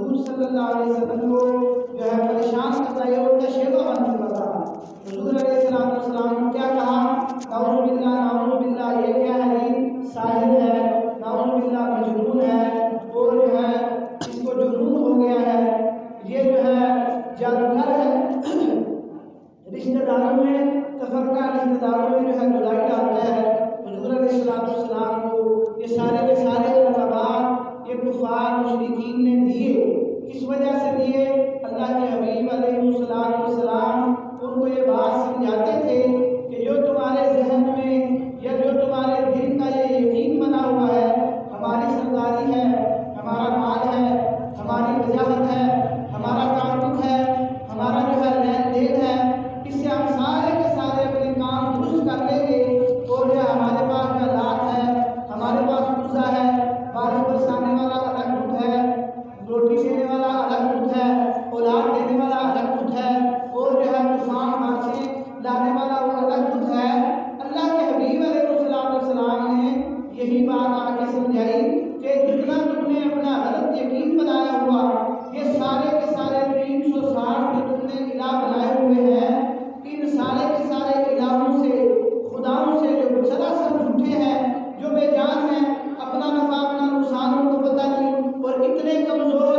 حضور صلی اللہ علیہ وسلم کو جو ہے پریشان کرتا ہے، ان کا شیوا بن چکا تھا۔ حضور علیہ السلام نے کیا کہا؟ نعوذ باللہ، یہ کیا ہے؟ ساحر ہے، نعوذ باللہ مجنون ہے، اور جو ہے اس کو جنون ہو گیا ہے، یہ جو ہے جادوگر ہے۔ رشتہ داروں میں تفرقہ، رشتہ داروں میں جو ہے جدائی ڈالتا ہے۔ حضور علیہ السلام کو یہ سارے کے سارے القابات یہ کفار مشرکین نے دیے، کس وجہ سے دیے؟ اللہ کے حبیب علیہ السلام ان کو یہ بات سمجھاتے تھے کہ جو تمہارے ذہن میں یا جو تمہارے دل کا یہ یقین بنا ہوا ہے، ہماری سرداری ہے، ہمارا مال ہے، ہماری وجاہت ہے، ہمارا تعلق ہے، ہمارا جو ہے لین دین ہے، اس سے ہم سارے کے سارے اپنے کام درست کر لیں گے، اور جو ہمارے پاس جو لات ہے، ہمارے پاس غصہ ہے، بارش برسانے والا الگ بت ہے، روٹی دینے والا الگ بت ہے، اولاد دینے والا الگ بت ہے، اور جو ہے طوفان بارشیں لانے والا وہ الگ بت ہے۔ اللہ کے حبیب علیہ السلام نے یہی بات آ کے سمجھائی کہ جتنا تم نے اپنا غلط یقین بنایا ہوا، یہ سارے کے سارے 360 جو تم نے الہ بنائے ہوئے ہیں، ان سارے کے سارے الہوں سے، خداؤں سے جو سراسر جھوٹے ہیں، جو بے جان ہیں، اپنا نفع اپنا نقصان ان کو پتہ نہیں، اور اتنے کمزور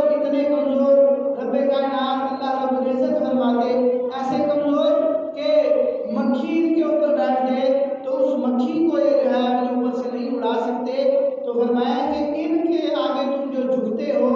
رب کائنات اللہ رب العزت فرماتے، ایسے کمزور کہ مکھی ان کے اوپر بیٹھ جائے تو اس مکھی کو یہ جو ہے اپنے اوپر سے نہیں اڑا سکتے۔ تو فرمایا کہ ان کے آگے تم جو جھکتے ہو،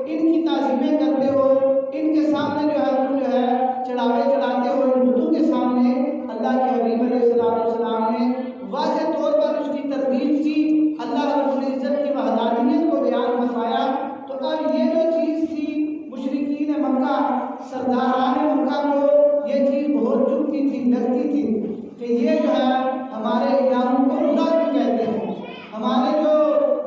ان کی تعظیمیں کرتے ہو، ان کے سامنے جو ہے تم جو ہے چڑھاوے چڑھاتے ہو، ان بتوں کے سامنے، اللہ کے حبیب علیہ السلام نے واضح طور پر اس کی تردید کی، اللہ رب العزت کی وحدانیت کو بیان فرمایا۔ تو اب یہ جو چیز تھی مشرکین مکہ، سرداران مکہ کو یہ چیز بہت چبھتی تھی، لگتی تھی کہ یہ جو ہے ہمارے الہوں کو خدا کیوں کہتے ہیں، ہمارے جو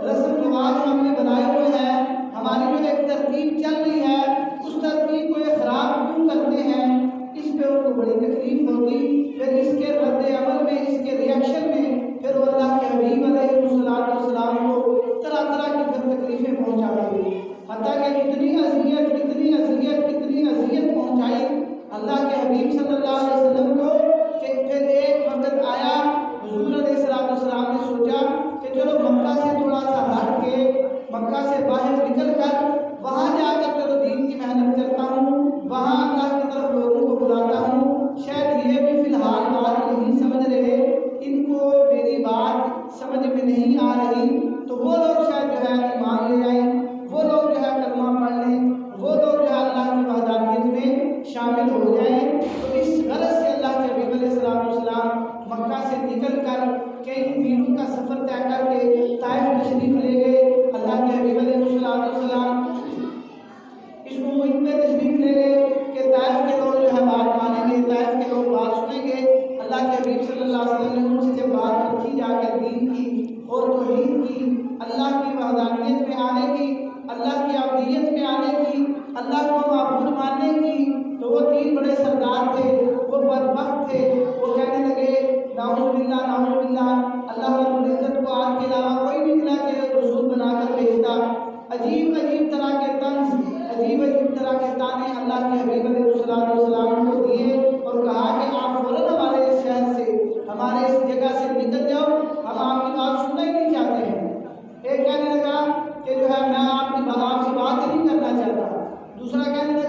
رسم رواج ہم نے بنائے ہوئے ہیں، ہماری جو ایک ترتیب چل رہی ہے، اس ترتیب کو یہ خراب کیوں کرتے ہیں؟ اس پہ ان کو بڑی تکلیف ہوتی۔ پھر اس کے رد عمل میں، اس کے ریئیکشن میں، پھر وہ اللہ کے حبیب علیہ السلام کو طرح طرح کی پھر تکلیفیں پہنچاتے، حتیٰ کہ اتنی اذیت پہنچائی اللہ کے حبیب صلی اللہ علیہ وسلم کو کہ پھر ایک وقت آیا، حضور علیہ السلام نے سوچا کہ چلو مکہ سے تھوڑا سا ہٹ کے، مکہ سے باہر نکل کر وہاں جا کر چلو دین کی محنت کرتا ہوں، وہاں اللہ کی طرف لوگوں کو بلاتا ہوں، شاید یہ بھی فی الحال بات نہیں سمجھ رہے، ان کو میری بات سمجھ میں نہیں آ رہی، تو وہ لوگ شاید جو ہے ایمان لے آئیں، وہ لوگ جو ہے کلمہ پڑھ لیں، وہ لوگ جو ہے اللہ کی وحدانیت میں شامل ہو جائیں۔ تو اس غرض سے اللہ کے حبیب علیہ السلام مکہ سے نکل کر کئی میلوں کا سفر طے کر کے طائف تشریف لے گئے۔ اللہ کے حبیب علیہ السلام اس امید میں تشریف لے گئے کہ طائف کے لوگ جو ہے بات مانیں گے، طائف کے لوگ بات سنیں گے۔ اللہ کے حبیب صلی اللہ علیہ وسلم نے ان سے جب بات رکھی جا کے دین کی اور توحید کی، اللہ کی وحدانیت میں آنے کی، اللہ کی عبودیت میں آنے کی، اللہ کو معبود ماننے کی، تو وہ 3 بڑے سردار تھے، وہ بدبخت تھے، وہ کہنے لگے نعوذ باللہ، اللہ رب العزت کو آپ کے علاوہ کوئی نہیں ملا کہ رسول بنا کر بھیجتا۔ عجیب طرح کے طنز، عجیب طرح کے تانے اللہ کے حبیب علیہ السلام کو دیے، اور کہا کہ آپ فوراً ہمارے اس شہر سے، ہمارے اس جگہ سے نکل جاؤ، ہم آپ کی بات سننا ہی نہیں چاہتے ہیں۔ ایک کہنے لگا کہ جو ہے میں آپ سے بات ہی نہیں کرنا چاہتا، دوسرا کہنے لگا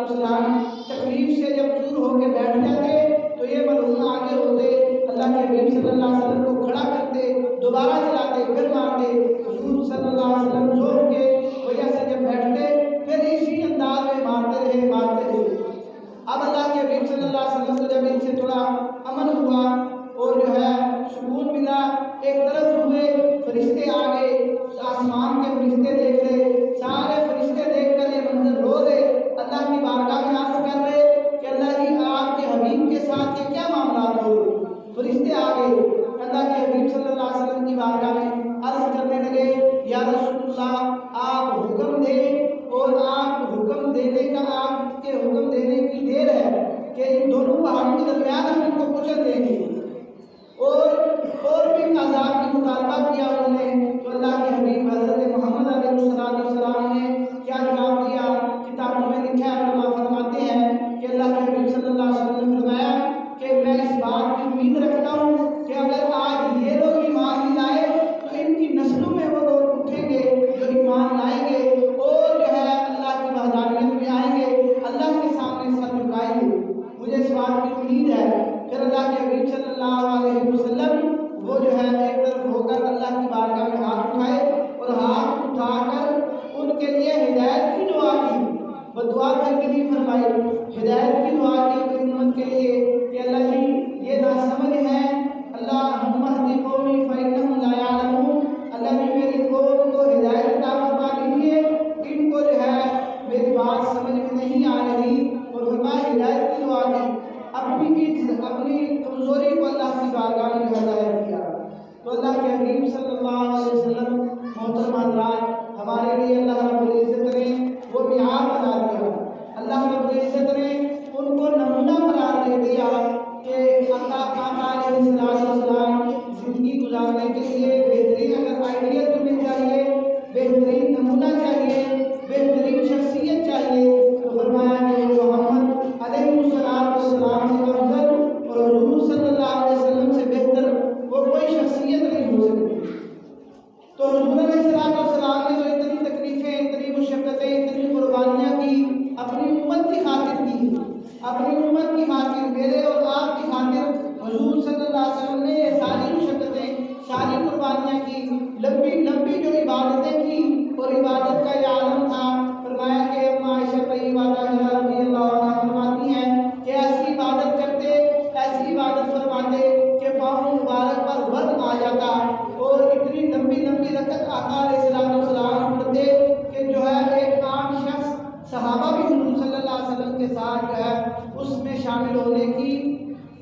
والسلام تکلیف سے جب چور ہو کے بیٹھ جاتے تو یہ ملعون آگے ہوتے، اللہ کے حبیب صلی اللہ علیہ وسلم کو کھڑا کرتے، دوبارہ چلاتے، پھر مارتے۔ حضور صلی اللہ علیہ وسلم جھوک کے وجہ سے جب بیٹھتے پھر اسی انداز میں مارتے رہے۔ اب اللہ کے حبیب صلی اللہ علیہ وسلم کو جب ان سے تھوڑا امن ہوا اور جو ہے سکون ملا، ایک طرف ہوئے فرشتے آگے، آسمان کے فرشتے دیکھ رہے، سارے فرشتے دیکھ کر یہ منظر رو رہے، اللہ کی بارگاہ میں عرض کر رہے کہ اللہ جی آپ کے حبیب کے ساتھ یہ کیا معاملات ہو رہے؟ فرشتے آگے اللہ کے حبیب صلی اللہ علیہ وسلم کی بارگاہ میں عرض کرنے لگے، یا رسول اللہ آپ حکم دیں، اور آپ حکم دینے کا، آپ کے حکم دینے کی دیر ہے کہ ان دونوں پہاڑوں کے درمیان ہم ان کو کچل دیں گے۔ اور بھی عذاب کی مطالبہ کیا انہوں نے، تو اللہ کے حبیب حضرت محمد علیہ السلام نے کیا جواب دیا؟ کتابوں میں لکھا ہے، علماء فرماتے ہیں کہ اللہ کے حبیب صلی اللہ علیہ وسلم نے فرمایا کہ میں اس بات کی امید رکھتا ہوں کہ اگر آج یہ لوگ ایمان نہیں لائے تو ان کی نسلوں میں وہ لوگ اٹھیں گے جو ایمان لائیں گے اور جو ہے اللہ کی وحدانیت میں آئیں گے، اللہ کے سامنے سر جھکائیں گے، مجھے اس بات کی امید ہے۔ پھر اللہ کے حبیب صلی اللہ علیہ وسلم وہ جو ہے ایک طرف ہو کر اللہ کی بارگاہ میں ہاتھ اٹھائے اور ہاتھ اٹھا کر ان کے لیے ہدایت کی دعا کی، وہ دعا کر کے نہیں فرمائی، ہدایت کی دعا کی اپنی امت کے لیے کہ اللہ جی یہ ناسمجھ ہے، اللہم اہد قومی فإنہم لا یعلمون، اللہ جی میری قوم کو ہدایت عطا فرما دیجیے، ان کو جو ہے میری بات سمجھ میں نہیں آ رہی، اور فرمایا ہدایت کی دعا کی، اپنی کمزوری کو اللہ کی بارگاہ میں ظاہر کیا۔ تو اللہ کے حبیب صلی اللہ علیہ وسلم محترم حضرات، ہمارے لیے اللہ رب العزت نے وہ معیار بنا دیا، اللہ رب العزت نے ان کو نمونہ قرار دے دیا کہ آقا علیہ السلام زندگی گزارنے کے لیے بہترین اگر آئیڈیل تمہیں چاہیے، بہترین نمونہ چاہیے، بہترین شخصیت چاہیے، تو فرمایا کہ محمد علیہ السلام سے افضل اور حضور صلی اللہ علیہ وسلم سے بہتر وہ کوئی شخصیت نہیں ہو سکتی۔ تو حضور علیہ السلام نے جو اتنی تکلیفیں، اتنی مشقتیں، اتنی قربانیاں کی، اپنی امت کی خاطر کی، اپنی امت کی خاطر، میرے اور آپ کی خاطر حضور صلی اللہ علیہ وسلم نے یہ ساری مشقتیں، ساری قربانیاں کی، لمبی لمبی جو عبادتیں کی، اور عبادت کا یہ عالم تھا۔ فرمایا کہ اما عائشہ طیبہ رضی اللہ عنہا فرماتی ہیں کہ ایسی عبادت کرتے، ایسی عبادت فرماتے کہ پاؤں مبارک پر ورم آ جاتا، اور اتنی لمبی لمبی رکعت آقا علیہ السلام پڑھتے کہ جو ہے ایک عام شخص، صحابہ بھی حضور صلی اللہ علیہ وسلم کے ساتھ جو ہے اس میں شامل ہونے کی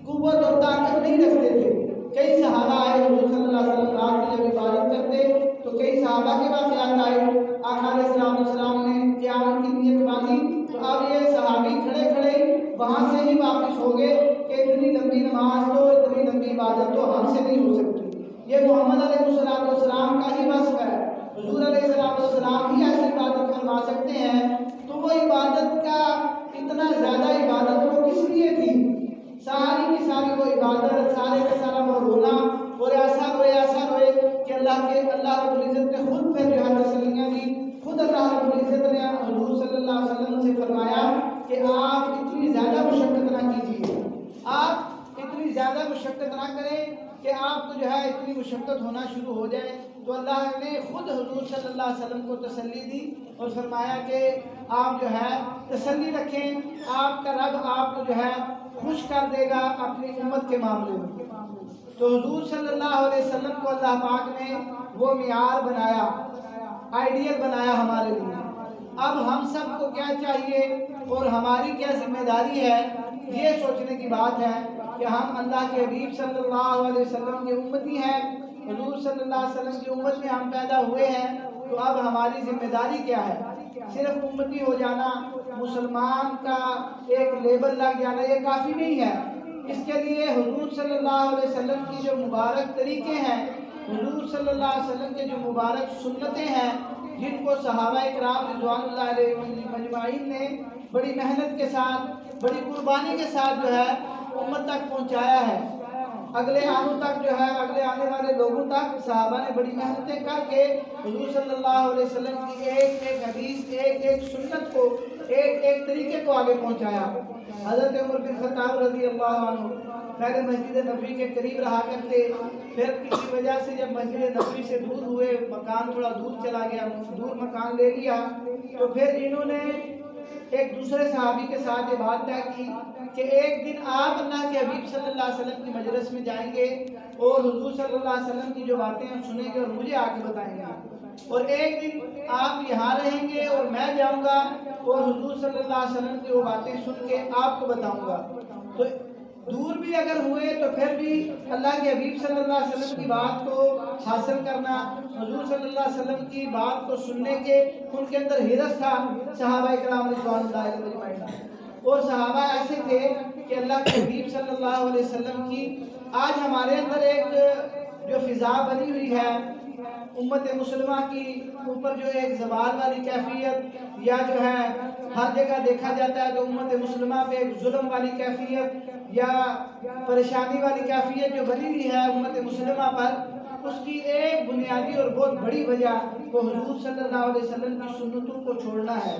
قوت اور طاقت نہیں رکھتے تھے۔ کئی صحابہ آئے حضور صلی اللہ علیہ وسلم رات کی جب عبادت کرتے تو کئی صحابہ کے واقعات آئے، آقا علیہ السلام نے قیام کی نیت باندھی تو اب یہ صحابی کھڑے کھڑے وہاں سے ہی واپس ہو گئے کہ اتنی لمبی نماز تو، اتنی لمبی عبادت تو ہم سے نہیں ہو سکتی، یہ محمد علیہ السلام کا ہی وصف ہے، حضور علیہ السلام ہی ایسی عبادت فرما سکتے ہیں۔ تو وہ عبادت کا اتنا زیادہ عبادت وہ کس لیے تھی؟ ساری کی ساری وہ عبادت، سارے کا سارا وہ رونا، اور ایسا روئے کہ اللہ رب العزت نے خود پھر جو ہے تسلیاں دی، خود اللہ رب العزت نے حضور صلی اللہ علیہ وسلم سے فرمایا کہ آپ اتنی زیادہ مشقت نہ کیجیے، آپ اتنی زیادہ مشقت نہ کریں کہ آپ کو جو ہے اتنی مشقت ہونا شروع ہو جائے۔ تو اللہ نے خود حضور صلی اللہ علیہ وسلم کو تسلی دی اور فرمایا کہ آپ جو ہے تسلی رکھیں، آپ کا رب آپ کو جو ہے خوش کر دے گا اپنی امت کے معاملے میں۔ تو حضور صلی اللہ علیہ وسلم کو اللہ پاک نے وہ معیار بنایا، آئیڈیل بنایا ہمارے لیے۔ اب ہم سب کو کیا چاہیے اور ہماری کیا ذمہ داری ہے، یہ سوچنے کی بات ہے کہ ہم اللہ کے حبیب صلی اللہ علیہ وسلم کے امتی ہیں، حضور صلی اللہ علیہ وسلم کی امت میں ہم پیدا ہوئے ہیں، تو اب ہماری ذمہ داری کیا ہے؟ صرف امتی ہو جانا، مسلمان کا ایک لیبل لگ جانا یہ کافی نہیں ہے۔ اس کے لیے حضور صلی اللہ علیہ وسلم کی جو مبارک طریقے ہیں، حضور صلی اللہ علیہ وسلم کے جو مبارک سنتیں ہیں، جن کو صحابہ اکرام رضوان اللہ علیہ مجمعین نے بڑی محنت کے ساتھ، بڑی قربانی کے ساتھ جو ہے امت تک پہنچایا ہے، اگلے آنوں تک جو ہے، اگلے آنے والے لوگوں تک صحابہ نے بڑی محنتیں کر کے حضور صلی اللہ علیہ وسلم کی ایک ایک حدیث، ایک ایک سنت کو، ایک ایک طریقے کو آگے پہنچایا۔ حضرت عمر بن خطاب رضی اللہ عنہ پہلے مسجد نبوی کے قریب رہا کرتے، پھر کسی وجہ سے جب مسجد نبوی سے دور ہوئے، مکان تھوڑا دور چلا گیا، دور مکان لے لیا، تو پھر انہوں نے ایک دوسرے صحابی کے ساتھ یہ بات طے کی کہ ایک دن آپ اللہ کے حبیب صلی اللہ علیہ وسلم کی مجلس میں جائیں گے اور حضور صلی اللہ علیہ وسلم کی جو باتیں ہیں سنیں گے اور مجھے آ کے بتائیں گے، اور ایک دن آپ یہاں رہیں گے اور میں جاؤں گا اور حضور صلی اللہ علیہ وسلم کی وہ باتیں سن کے آپ کو بتاؤں گا۔ تو دور بھی اگر ہوئے تو پھر بھی اللہ کے حبیب صلی اللہ علیہ وسلم کی بات کو حاصل کرنا، حضور صلی اللہ علیہ وسلم کی بات کو سننے کے ان کے اندر حرص تھا صحابہ کرام رضوان اللہ علیہم اجمعین۔ اور صحابہ ایسے تھے کہ اللہ کے حبیب صلی اللہ علیہ وسلم کی آج ہمارے اندر ایک جو فضا بنی ہوئی ہے امت مسلمہ کی اوپر، جو ایک زوال والی کیفیت یا جو ہے ہر جگہ دیکھا جاتا ہے، جو امت مسلمہ پہ ایک ظلم والی کیفیت یا پریشانی والی کیفیت جو بنی ہوئی ہے امت مسلمہ پر، اس کی ایک بنیادی اور بہت بڑی وجہ وہ حضور صلی اللہ علیہ وسلم کی سنتوں کو چھوڑنا ہے،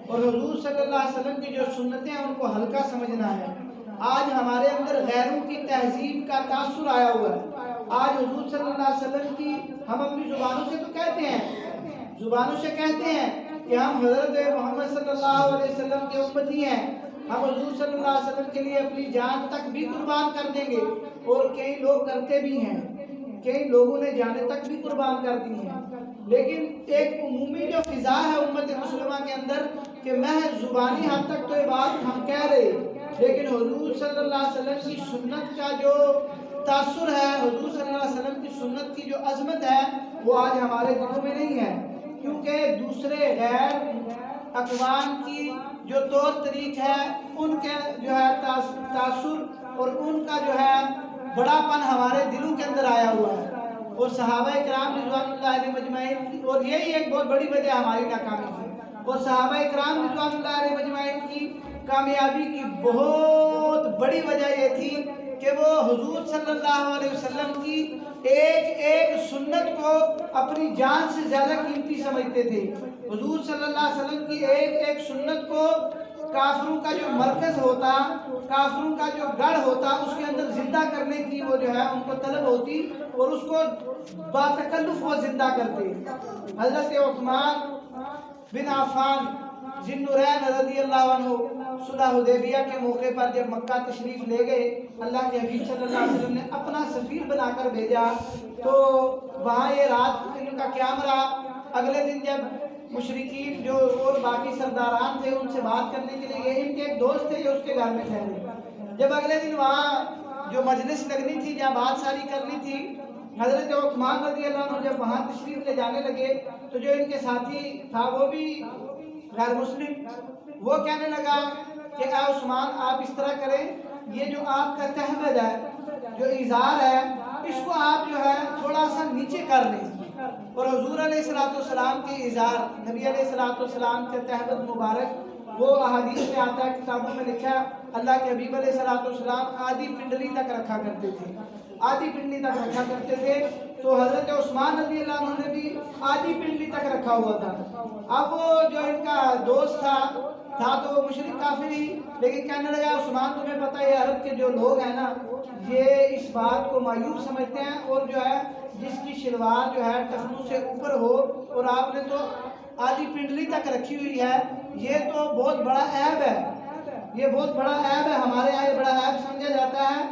اور حضور صلی اللہ علیہ وسلم کی جو سنتیں ہیں ان کو ہلکا سمجھنا ہے۔ آج ہمارے اندر غیروں کی تہذیب کا تاثر آیا ہوا ہے۔ آج حضور صلی اللہ علیہ وسلم کی ہم اپنی زبانوں سے تو کہتے ہیں، زبانوں سے کہتے ہیں کہ ہم حضرت محمد صلی اللہ علیہ وسلم کے امتی ہیں، ہم حضور صلی اللہ علیہ وسلم کے لیے اپنی جان تک بھی قربان کر دیں گے، اور کئی لوگ کرتے بھی ہیں، کئی لوگوں نے جانیں تک بھی قربان کر دی ہیں، لیکن ایک عمومی جو فضا ہے امت مسلمہ کے اندر کہ محض زبانی حد تک تو یہ بات ہم کہہ رہے، لیکن حضور صلی اللہ علیہ وسلم کی سنت کا جو تاثر ہے، حضور صلی اللہ علیہ وسلم کی سنت کی جو عظمت ہے وہ آج ہمارے دلوں میں نہیں ہے، کیونکہ دوسرے غیر اقوام کی جو طور طریق ہے ان کے جو ہے تاثر اور ان کا جو ہے بڑا پن ہمارے دلوں کے اندر آیا ہوا ہے، اور صحابہ کرام رضوان اللہ علیہم اجمعین، اور یہی ایک بہت بڑی وجہ ہماری ناکامی ہے، اور صحابہ کرام رضوان اللہ علیہم اجمعین کی کامیابی کی بہت بڑی وجہ یہ تھی کہ وہ حضور صلی اللہ علیہ وسلم کی ایک ایک سنت کو اپنی جان سے زیادہ قیمتی سمجھتے تھے۔ حضور صلی اللہ علیہ وسلم کی ایک ایک سنت کو کافروں کا جو مرکز ہوتا، کافروں کا جو گڑھ ہوتا، اس کے اندر زندہ کرنے کی وہ جو ہے ان کو طلب ہوتی، اور اس کو باتکلف وہ زندہ کرتے۔ حضرت عثمان بن عفان ذوالنورین رضی اللہ عنہ صلح حدیبیہ کے موقع پر جب مکہ تشریف لے گئے، اللہ کے حبیب صلی اللہ علیہ وسلم نے اپنا سفیر بنا کر بھیجا، تو وہاں یہ رات ان کا قیام رہا۔ اگلے دن جب مشرکین جو اور باقی سرداران تھے ان سے بات کرنے کے لیے گئے، ان کے ایک دوست تھے جو اس کے گھر میں ٹھہرے، جب اگلے دن وہاں جو مجلس لگنی تھی، جہاں بات ساری کرنی تھی، حضرت عثمان رضی اللہ عنہ جب وہاں تشریف لے جانے لگے تو جو ان کے ساتھی تھا وہ بھی غیر مسلم، وہ کہنے لگا کہ اے عثمان آپ اس طرح کریں، یہ جو آپ کا تہبد ہے، جو ازار ہے، اس کو آپ جو ہے تھوڑا سا نیچے کر لیں، اور حضور علیہ السلام کے ازار، نبی علیہ السلام کے تہبد مبارک، وہ احادیث میں آتا ہے، کتابوں میں لکھا ہے، اللہ کے حبیب علیہ السلام آدھی پنڈلی تک رکھا کرتے تھے، آدھی پنڈلی تک رکھا کرتے تھے، تو حضرت عثمان رضی اللہ عنہ نے بھی آدھی پنڈلی تک رکھا ہوا تھا۔ اب وہ جو ان کا دوست تھا تو وہ مشرک کافر ہی، لیکن کہنے لگا عثمان تمہیں پتہ ہے عرب کے جو لوگ ہیں نا، یہ اس بات کو معیوب سمجھتے ہیں، اور جو ہے جس کی شلوار جو ہے ٹخنوں سے اوپر ہو اور آپ نے تو آدھی پنڈلی تک رکھی ہوئی ہے، یہ تو بہت بڑا عیب ہے، یہ بہت بڑا عیب ہے، ہمارے یہاں یہ بڑا عیب سمجھا جاتا ہے،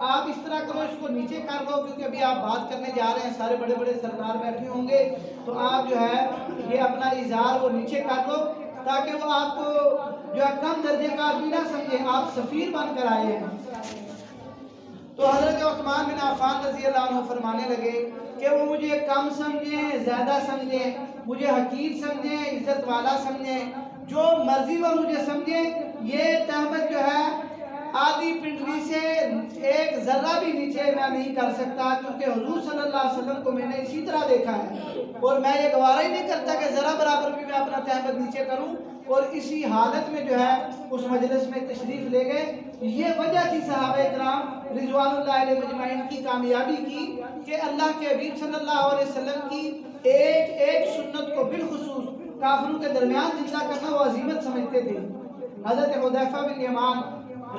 آپ اس طرح کرو، اس کو نیچے کر دو، کیونکہ ابھی آپ بات کرنے جا رہے ہیں، سارے بڑے بڑے سردار بیٹھے ہوں گے، تو آپ جو ہے یہ اپنا ازار وہ نیچے کر دو، تاکہ وہ آپ کو جو ہے کم درجے کا آدمی نہ سمجھیں، آپ سفیر بن کر آئے ہیں۔ تو حضرت عثمان بن عفان رضی اللہ عنہ فرمانے لگے کہ وہ مجھے کم سمجھیں، زیادہ سمجھیں، مجھے حقیر سمجھیں، عزت والا سمجھیں، جو مرضی وہ مجھے سمجھیں، یہ تہمت جو ہے آدھی پنڈلی سے ایک ذرہ بھی نیچے میں نہیں کر سکتا، کیونکہ حضور صلی اللہ علیہ وسلم کو میں نے اسی طرح دیکھا ہے، اور میں یہ گوارا ہی نہیں کرتا کہ ذرا برابر بھی میں اپنا تہمت نیچے کروں، اور اسی حالت میں جو ہے اس مجلس میں تشریف لے گئے۔ یہ وجہ تھی صحابہ کرام رضوان اللہ علیہ مجمعین کی کامیابی کی کہ اللہ کے حبیب صلی اللہ علیہ وسلم کی ایک ایک سنت کو بالخصوص کافروں کے درمیان زندہ کرنا وہ عظیمت سمجھتے ملتے تھے. حضرت حذیفہ بن یمان،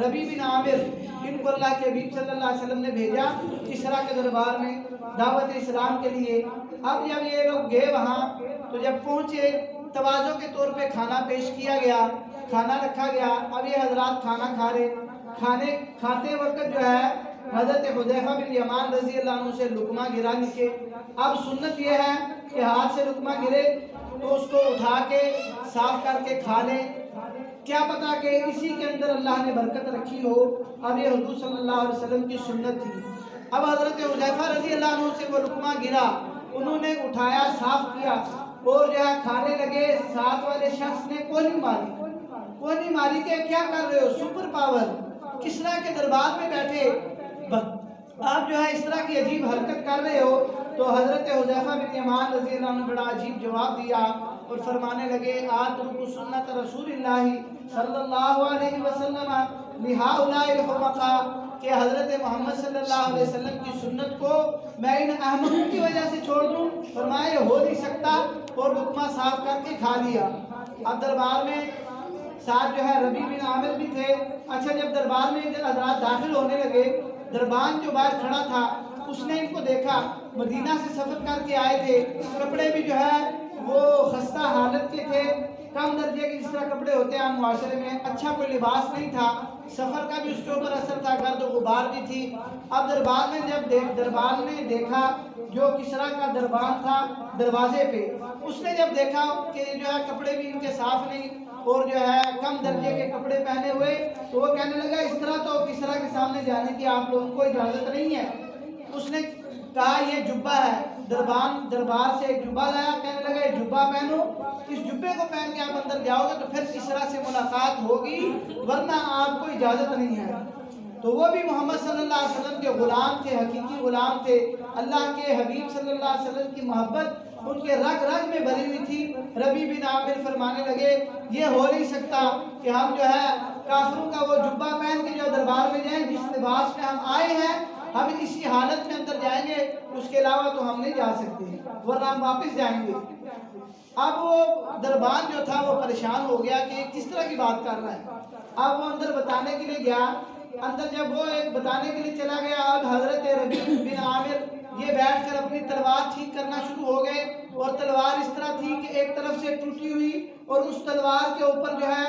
ربی بن عامر، ان کو اللہ کے حبیب صلی اللہ علیہ وسلم نے بھیجا کسریٰ کے دربار میں دعوت اسلام کے لیے. اب جب یہ لوگ گئے وہاں تو جب پہنچے تواضع کے طور پہ کھانا پیش کیا گیا، کھانا رکھا گیا. اب یہ حضرات کھانا کھا رہے، کھانے کھاتے وقت جو ہے حضرت حذیفہ بن یمان رضی اللہ عنہ سے لقمہ گرا نیچے. اب سنت یہ ہے کہ ہاتھ سے لقمہ گرے تو اس کو اٹھا کے صاف کر کے کھا لیں، کیا پتا کہ اسی کے اندر اللہ نے برکت رکھی ہو. اب یہ حضور صلی اللہ علیہ وسلم کی سنت تھی. اب حضرت حذیفہ رضی اللہ عنہ سے وہ لقمہ گرا، انہوں نے اٹھایا، صاف کیا اور جو ہے کھانے لگے. ساتھ والے شخص نے کونی ماری کہ کیا کر رہے ہو، سپر پاور، کسریٰ کے دربار میں بیٹھے آپ جو ہے اس طرح کی عجیب حرکت کر رہے ہو. تو حضرت حذیفہ بن یمان رضی اللہ عنہ بڑا عجیب جواب دیا اور فرمانے لگے آترک سنت رسول اللہ صلی اللہ علیہ وسلم لہؤلاء الحمقاء، کہ حضرت محمد صلی اللہ علیہ وسلم کی سنت کو میں ان احمقوں کی وجہ سے چھوڑ دوں. فرمایا یہ ہو نہیں سکتا، اور لقمہ صاف کر کے کھا لیا. اب دربار میں ساتھ جو ہے ربی بن عامر بھی تھے. اچھا جب دربار میں حضرات داخل ہونے لگے، دربان جو باہر کھڑا تھا اس نے ان کو دیکھا، مدینہ سے سفر کر کے آئے تھے، کپڑے بھی جو ہے وہ خستہ حالت کے تھے، کم درجے کے جس طرح کپڑے ہوتے ہیں عام معاشرے میں، اچھا کوئی لباس نہیں تھا، سفر کا بھی اس کے اوپر اثر تھا، گرد و غبار بھی تھی. اب دربار میں جب دربار نے دیکھا جو کسریٰ کا دربار تھا دروازے پہ، اس نے جب دیکھا کہ جو ہے کپڑے بھی ان کے صاف نہیں اور جو ہے کم درجے کے کپڑے پہنے ہوئے، تو وہ کہنے لگا اس طرح تو کسریٰ کے سامنے جانے کی آپ لوگوں کو اجازت نہیں ہے. اس نے کہا یہ جبہ ہے، دربار سے ایک جبہ لایا، کہنے لگا یہ جبہ پہنو، اس جبے کو پہن کے آپ اندر جاؤ گے تو پھر کسریٰ سے ملاقات ہوگی، ورنہ آپ کو اجازت نہیں ہے. تو وہ بھی محمد صلی اللہ علیہ وسلم کے غلام تھے، حقیقی غلام تھے. اللہ کے حبیب صلی اللہ علیہ وسلم کی محبت ان کے رگ رگ میں بھری ہوئی تھی. ربی بن عامر فرمانے لگے یہ ہو نہیں سکتا کہ ہم جو ہے کافروں کا وہ جبہ پہن کے جو دربار میں جائیں، جس لباس میں ہم آئے ہیں ہم اسی حالت میں اندر جائیں گے، اس کے علاوہ تو ہم نہیں جا سکتے، ورنہ ہم واپس جائیں گے. اب وہ دربان جو تھا وہ پریشان ہو گیا کہ کس طرح کی بات کر رہا ہے. اب وہ اندر بتانے کے لیے گیا، اندر جب وہ ایک بتانے کے لیے چلا گیا، اب حضرت ربی بن عامر یہ بیٹھ کر اپنی تلوار ٹھیک کرنا شروع ہو گئے. اور تلوار اس طرح تھی کہ ایک طرف سے ٹوٹی ہوئی اور اس تلوار کے اوپر جو ہے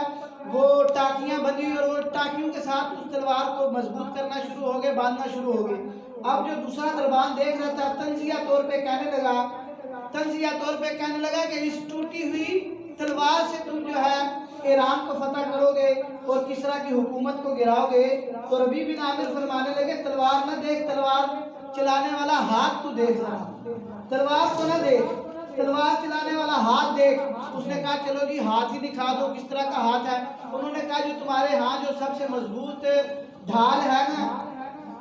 وہ ٹاکیاں بندھی ہوئی، اور وہ ٹاکیوں کے ساتھ اس تلوار کو مضبوط کرنا شروع ہو گئے، باندھنا شروع ہو گئے. اب جو دوسرا دربان دیکھ رہا تھا تنزیہ طور پہ کہنے لگا کہ اس ٹوٹی ہوئی تلوار سے تم جو ہے ایران کو فتح کرو گے اور کسریٰ کی حکومت کو گراؤ گے. تو ربی بن عامر فرمانے لگے تلوار نہ دیکھ، تلوار چلانے والا ہاتھ تو دیکھ رہا، تلوار کو نہ دیکھ، تلوار چلانے والا ہاتھ دیکھ. اس نے کہا چلو جی ہاتھ ہی دکھا دو کس طرح کا ہاتھ ہے. انہوں نے کہا جو تمہارے ہاں جو سب سے مضبوط ڈھال ہے نا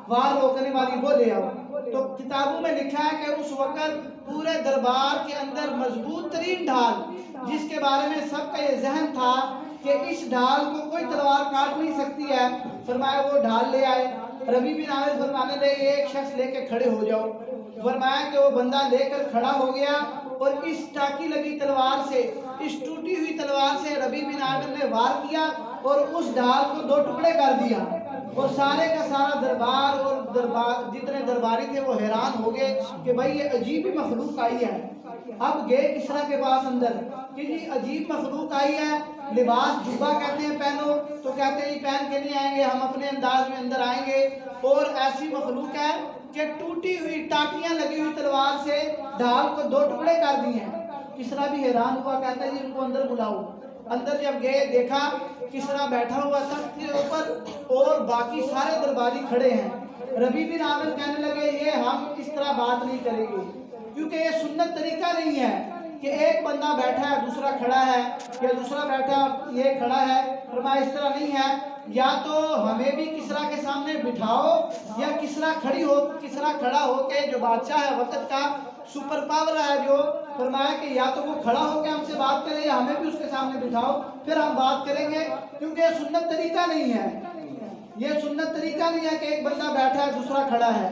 وار روکنے والی وہ لے آؤ. تو کتابوں میں لکھا ہے کہ اس وقت پورے دربار کے اندر مضبوط ترین ڈھال جس کے بارے میں سب کا یہ ذہن تھا کہ اس ڈھال کو کوئی تلوار کاٹ نہیں سکتی ہے، فرمایا وہ ڈھال لے آئے. ربی بن عامر فرمانے لگے ایک شخص لے کے کھڑے ہو جاؤ. فرمایا کہ وہ بندہ لے کر کھڑا ہو گیا اور اس ٹاکی لگی تلوار سے، اس ٹوٹی ہوئی تلوار سے ربی بن عامر نے وار کیا اور اس ڈھال کو دو ٹکڑے کر دیا. اور سارے کا سارا دربار اور جتنے درباری تھے وہ حیران ہو گئے کہ بھائی یہ عجیب ہی مخلوق آئی ہے. اب گئے کسریٰ کے پاس اندر کہ جی عجیب مخلوق آئی ہے، لباس جبہ کہتے ہیں پہنو تو کہتے ہیں پہن کے نہیں آئیں گے، ہم اپنے انداز میں اندر آئیں گے. اور ایسی مخلوق ہے کہ ٹوٹی ہوئی ٹاکیاں لگی ہوئی تلوار سے ڈھال کو دو ٹکڑے کر دیے ہیں. کسریٰ بھی حیران ہوا، کہتا ہے جی ان کو اندر بلاؤ. اندر جب گئے دیکھا کسریٰ بیٹھا ہوا تخت کے اوپر اور باقی سارے درباری کھڑے ہیں. ربی بن عامر کہنے لگے یہ ہم اس طرح بات نہیں کریں گے، کیونکہ یہ سنت طریقہ نہیں ہے کہ ایک بندہ بیٹھا ہے دوسرا کھڑا ہے یا دوسرا بیٹھا یہ کھڑا ہے. فرمایا اس طرح نہیں ہے، یا تو ہمیں بھی کسریٰ کے سامنے بٹھاؤ یا کسریٰ کھڑا ہو کے جو بادشاہ ہے وقت کا سپر پاور ہے جو، فرمایا کہ یا تو وہ کھڑا ہو کے ہم سے بات کرے یا ہمیں بھی اس کے سامنے بٹھاؤ پھر ہم بات کریں گے، کیونکہ یہ سنت طریقہ نہیں ہے. یہ سنت طریقہ نہیں ہے کہ ایک بندہ بیٹھا ہے دوسرا کھڑا ہے.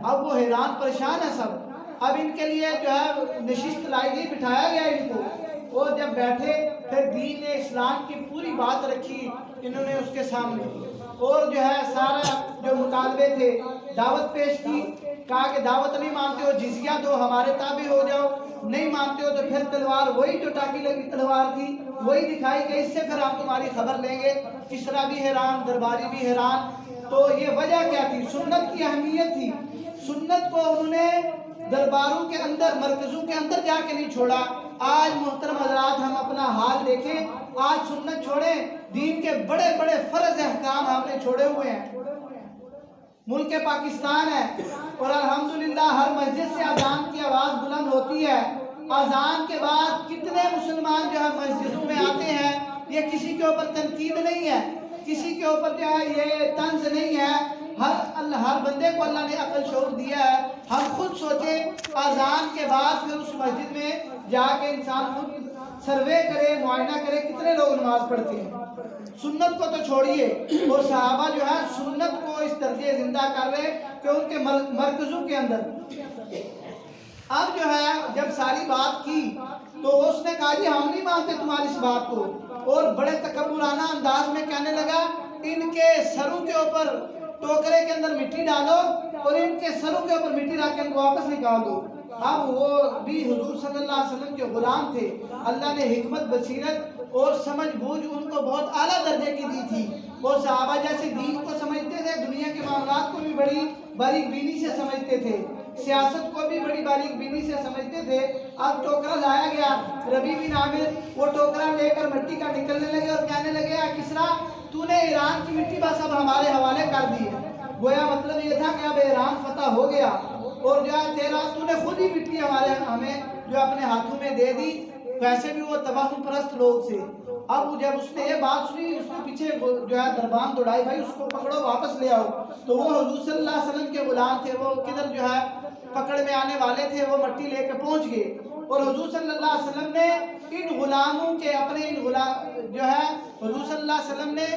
اب وہ حیران پریشان ہے سب. اب ان کے لیے جو ہے نشست لائی گئی، بٹھایا گیا ان کو، اور جب بیٹھے پھر دین نے اسلام کی پوری بات رکھی انہوں نے اس کے سامنے، اور جو ہے سارا جو مطالبے تھے دعوت پیش کی، کہا کہ دعوت نہیں مانتے ہو جزیہ دو، ہمارے تابع ہو جاؤ، نہیں مانتے ہو تو پھر تلوار، وہی جو ٹاکی لگی تلوار تھی وہی دکھائی کہ اس سے پھر ہم تمہاری خبر لیں گے۔ کسریٰ بھی حیران، درباری بھی حیران۔ تو یہ وجہ کیا تھی؟ سنت کی اہمیت تھی۔ سنت کو انہوں نے درباروں کے اندر، مرکزوں کے اندر جا کے نہیں چھوڑا۔ آج محترم حضرات ہم اپنا حال دیکھیں، آج سنت چھوڑیں، دین کے بڑے بڑے فرض احکام ہم نے چھوڑے ہوئے ہیں۔ ملک پاکستان ہے اور الحمدللہ ہر مسجد سے اذان کی آواز بلند ہوتی ہے۔ اذان کے بعد کتنے مسلمان جو ہے مسجدوں میں آتے ہیں، یہ کسی کے اوپر تنقید نہیں ہے، کسی کے اوپر جو ہے یہ طنز نہیں ہے، ہر بندے کو اللہ نے عقل شعور دیا ہے۔ ہم خود سوچیں اذان کے بعد پھر اس مسجد میں جا کے انسان خود سروے کرے، معائنہ کرے، کتنے لوگ نماز پڑھتے ہیں۔ سنت کو تو چھوڑیے، اور صحابہ جو ہے سنت کو اس درجے زندہ کر رہے کہ ان کے مرکزوں کے اندر۔ اب جو ہے جب ساری بات کی تو اس نے کہا جی ہم نہیں مانتے تمہاری اس بات کو، اور بڑے تکبرانہ انداز میں کہنے لگا ان کے سروں کے اوپر ٹوکرے کے اندر مٹی ڈالو اور ان کے سروں کے اوپر مٹی ڈال کے ان کو واپس نکال دو۔ اب وہ بھی حضور صلی اللہ علیہ وسلم کے غلام تھے، اللہ نے حکمت، بصیرت اور سمجھ بوجھ ان کو بہت اعلیٰ درجے کی دی تھی، اور صحابہ جیسے دین کو سمجھتے تھے، دنیا کے معاملات کو بھی بڑی باریک بینی سے سمجھتے تھے، سیاست کو بھی بڑی باریک بینی سے سمجھتے تھے۔ اب ٹوکرا لایا گیا، ربیع بن عامر وہ ٹوکرا لے کر مٹی کا نکلنے لگے اور کہنے لگے کسریٰ تو نے ایران کی مٹی بس اب ہمارے حوالے کر دی ہے۔ گویا مطلب یہ تھا کہ اب ایران فتح ہو گیا، اور جو ہے تیرا تو نے خود ہی مٹی ہمیں جو اپنے ہاتھوں میں دے دی۔ ویسے بھی وہ توہم پرست لوگ تھے۔ اب جب اس نے یہ بات سنی، اس نے پیچھے جو ہے دربان دوڑائی، بھائی اس کو پکڑو واپس لے آؤ۔ تو وہ حضور صلی اللہ علیہ وسلم کے غلام تھے، وہ کدھر جو ہے پکڑ میں آنے والے تھے، وہ مٹی لے کے پہنچ گئے، اور حضور صلی اللہ علیہ وسلم نے ان غلاموں کے اپنے جو ہے حضور صلی اللہ علیہ وسلم نے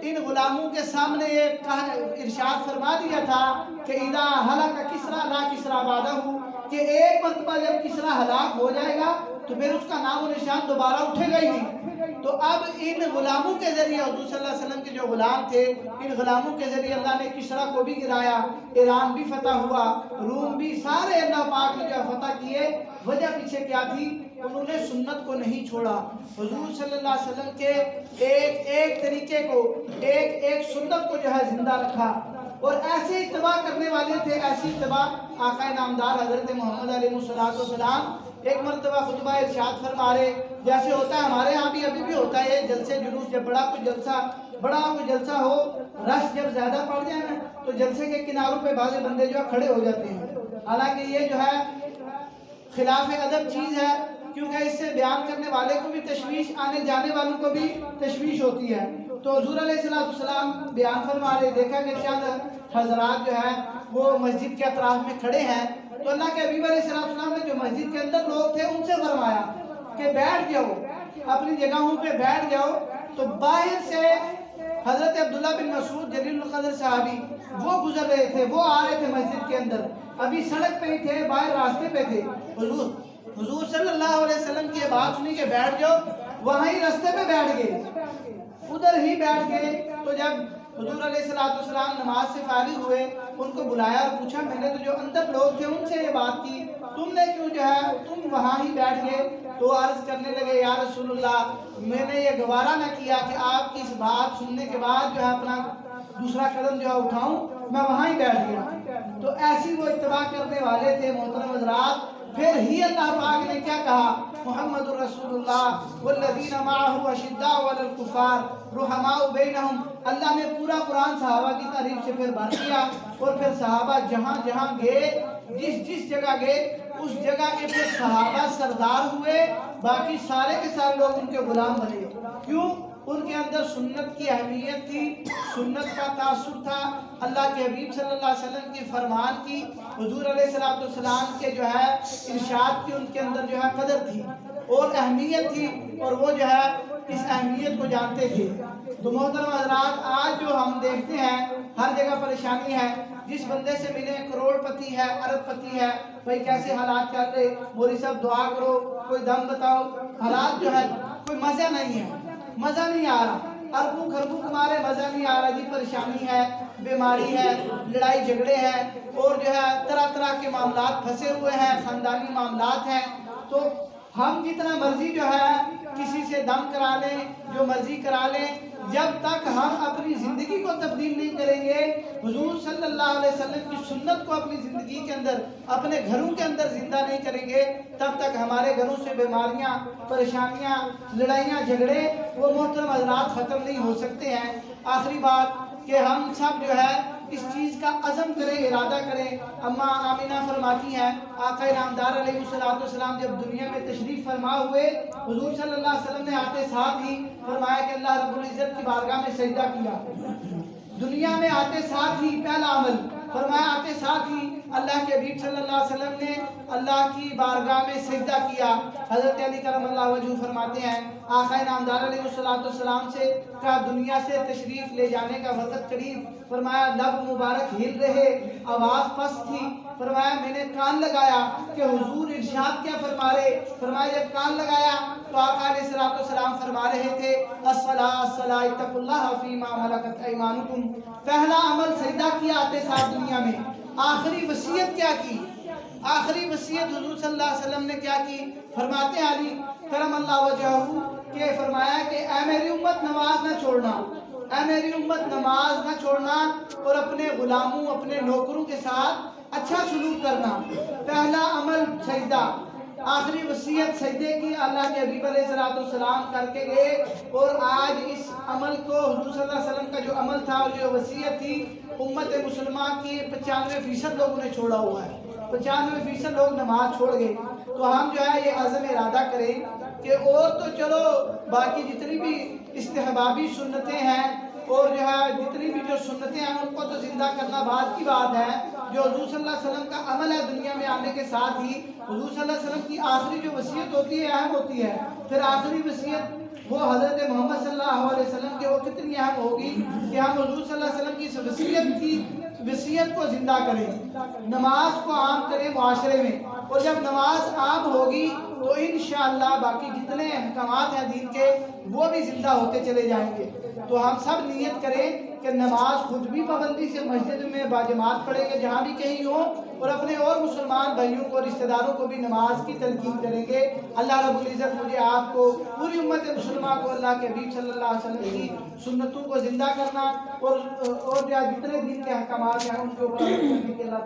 ان غلاموں کے سامنے ایک ارشاد فرما دیا تھا کہ اذا ہلک کسریٰ لا کسریٰ بعدہ، کہ ایک مرتبہ جب کسریٰ ہلاک ہو جائے گا تو پھر اس کا نام و نشان دوبارہ اٹھے گا ہی نہیں۔ تو اب ان غلاموں کے ذریعے حضور صلی اللہ علیہ وسلم کے جو غلام تھے، ان غلاموں کے ذریعے اللہ نے کسریٰ کو بھی گرایا، ایران بھی فتح ہوا، روم بھی، سارے اللہ پاک نے جو فتح کیے۔ وجہ پیچھے کیا تھی؟ انہوں نے سنت کو نہیں چھوڑا، حضور صلی اللہ علیہ وسلم کے ایک ایک طریقے کو، ایک ایک سنت کو جو ہے زندہ رکھا، اور ایسے اتباع کرنے والے تھے، ایسی اتباع آقا نامدار حضرت محمد علیہ السلام ایک مرتبہ خطبہ ارشاد فرما رہے، جیسے ہوتا ہے ہمارے ہاں بھی ابھی بھی ہوتا ہے جلسے جلوس، جب بڑا کوئی جلسہ ہو، رش جب زیادہ پڑ جائے نا تو جلسے کے کناروں پہ بعض بندے جو ہے کھڑے ہو جاتے ہیں، حالانکہ یہ جو ہے خلاف ادب چیز ہے، کیونکہ اس سے بیان کرنے والے کو بھی تشویش، آنے جانے والوں کو بھی تشویش ہوتی ہے۔ تو حضور علیہ السلام بیان فرما رہے، دیکھا کہ چند حضرات جو ہے وہ مسجد کے اطراف میں کھڑے ہیں، تو اللہ کے حبیب علیہ السلام نے جو مسجد کے اندر لوگ تھے ان سے فرمایا کہ بیٹھ جاؤ، اپنی جگہوں پہ بیٹھ جاؤ۔ تو باہر سے حضرت عبداللہ بن مسعود جلیل القدر صحابی وہ گزر رہے تھے، وہ آ رہے تھے مسجد کے اندر، ابھی سڑک پہ ہی تھے، باہر راستے پہ تھے۔ حضور صلی اللہ علیہ وسلم کی بات سنی کہ بیٹھ جاؤ، وہاں ہی راستے پہ بیٹھ گئے، ادھر ہی بیٹھ گئے۔ تو جب حضور علیہ السلام نماز سے فارغ ہوئے، ان کو بلایا اور پوچھا، میں نے تو جو اندر لوگ تھے ان سے یہ بات کی، تم نے کیوں جو ہے تم وہاں ہی بیٹھ گئے؟ تو عرض کرنے لگے، یا رسول اللہ میں نے یہ گوارا نہ کیا کہ آپ کی اس بات سننے کے بعد جو ہے اپنا دوسرا قدم جو ہے اٹھاؤں، میں وہاں ہی بیٹھ گیا۔ تو ایسی وہ اتباع کرنے والے تھے محترم حضرات۔ پھر ہی اللہ پاک نے کیا کہا؟ محمد رسول اللہ والذین معہ اشداء علی الکفار رحماء بینہم۔ اللہ نے پورا قرآن صحابہ کی تعریف سے پھر بھر دیا، اور پھر صحابہ جہاں جہاں گئے، جس جگہ گئے اس جگہ کے پھر صحابہ سردار ہوئے، باقی سارے کے سارے لوگ ان کے غلام بنے۔ کیوں؟ ان کے اندر سنت کی اہمیت تھی، سنت کا تاثر تھا، اللہ کے حبیب صلی اللہ علیہ وسلم کی فرمان کی، حضور علیہ السلام کے جو ہے ارشاد کی ان کے اندر جو ہے قدر تھی اور اہمیت تھی، اور وہ جو ہے اس اہمیت کو جانتے تھے۔ تو محترم حضرات آج جو ہم دیکھتے ہیں ہر جگہ پریشانی ہے، جس بندے سے ملے کروڑ پتی ہے، ارب پتی ہے، بھائی کیسے حالات چل رہے، موری صاحب دعا کرو، کوئی دم بتاؤ، حالات جو ہے کوئی مزہ نہیں ہے، مزہ نہیں آ رہا، اربوں خربوں کمارے مزہ نہیں آ رہا جی، پریشانی ہے، بیماری ہے، لڑائی جھگڑے ہیں، اور جو ہے طرح طرح کے معاملات پھنسے ہوئے ہیں، خاندانی معاملات ہیں، تو ہم جتنا مرضی جو ہے کسی سے دم کرا لیں، جو مرضی کرا لیں، جب تک ہم اپنی زندگی کو تبدیل نہیں کریں گے، حضور صلی اللہ علیہ وسلم کی سنت کو اپنی زندگی کے اندر، اپنے گھروں کے اندر زندہ نہیں کریں گے، تب تک ہمارے گھروں سے بیماریاں، پریشانیاں، لڑائیاں، جھگڑے وہ محترم حضرات ختم نہیں ہو سکتے ہیں۔ آخری بات کہ ہم سب جو ہے اس چیز کا عزم کریں، ارادہ کریں۔ اماں آمینہ فرماتی ہیں آقا نامدار علیہ السلام جب دنیا میں تشریف فرما ہوئے، حضور صلی اللہ علیہ وسلم نے آتے ساتھ ہی فرمایا کہ اللہ رب العزت کی بارگاہ میں سجدہ کیا۔ دنیا میں آتے ساتھ ہی پہلا عمل فرمایا، آتے ساتھ ہی اللہ کے حبیب صلی اللہ علیہ وسلم نے اللہ کی بارگاہ میں سجدہ کیا۔ حضرت علی کرم اللہ وجہ فرماتے ہیں آقا نامدار علیہ السلام سے کہا دنیا سے تشریف لے جانے کا وقت قریب، فرمایا لب مبارک ہل رہے، آواز پست تھی، فرمایا میں نے کان لگایا کہ حضور ارشاد کیا فرما رہے، فرمایا جب کان لگایا تو آقا علیہ السلام فرما رہے تھے الصلاۃ اتقوا اللہ فیما ملکت ایمانکم۔ پہلا عمل سجدہ کیا آتے ساتھ دنیا میں، آخری وصیت کیا کی، آخری وصیت حضور صلی اللہ علیہ وسلم نے کیا کی، فرماتے ہیں علی کرم اللہ وجہہ کہ فرمایا کہ اے میری امت نماز نہ چھوڑنا، اے میری امت نماز نہ چھوڑنا، اور اپنے غلاموں، اپنے نوکروں کے ساتھ اچھا سلوک کرنا۔ پہلا عمل سجدہ، آخری وصیت سجدے کی اللہ کے حبیب علیہ السلام کر کے گئے، اور آج اس عمل کو حضور صلی اللہ علیہ وسلم کا جو عمل تھا اور جو وصیت تھی، امت مسلمہ کی 95% لوگوں نے چھوڑا ہوا ہے، 95% لوگ نماز چھوڑ گئے۔ تو ہم جو ہے یہ عزم ارادہ کریں کہ اور تو چلو باقی جتنی بھی استحبابی سنتیں ہیں اور جو ہے جتنی بھی جو سنتیں ہیں ان کو تو زندہ کرنا بعد کی بات ہے، جو حضور صلی اللہ علیہ وسلم کا عمل ہے دنیا میں آنے کے ساتھ ہی حضور صلی اللہ علیہ وسلم کی آخری جو وصیت ہوتی ہے اہم ہوتی ہے، پھر آخری وصیت وہ حضرت محمد صلی اللہ علیہ وسلم کے وہ کتنی اہم ہوگی کہ ہم حضور صلی اللہ علیہ وسلم کی اس وصیت کو زندہ کریں، نماز کو عام کریں معاشرے میں، اور جب نماز عام ہوگی تو انشاءاللہ باقی جتنے احکامات ہیں دین کے وہ بھی زندہ ہوتے چلے جائیں گے۔ تو ہم سب نیت کریں کہ نماز خود بھی پابندی سے مسجد میں باجماعت پڑھیں گے جہاں بھی کہیں ہو، اور اپنے اور مسلمان بھائیوں کو، رشتہ داروں کو بھی نماز کی تلقین کریں گے۔ اللہ رب العزت مجھے آپ کو، پوری امت مسلمہ کو اللہ کے حبیب صلی اللہ علیہ وسلم کی سنتوں کو زندہ کرنا اور جتنے دین کے احکامات ہیں ان کے اوپر عمل کرنے کے اللہ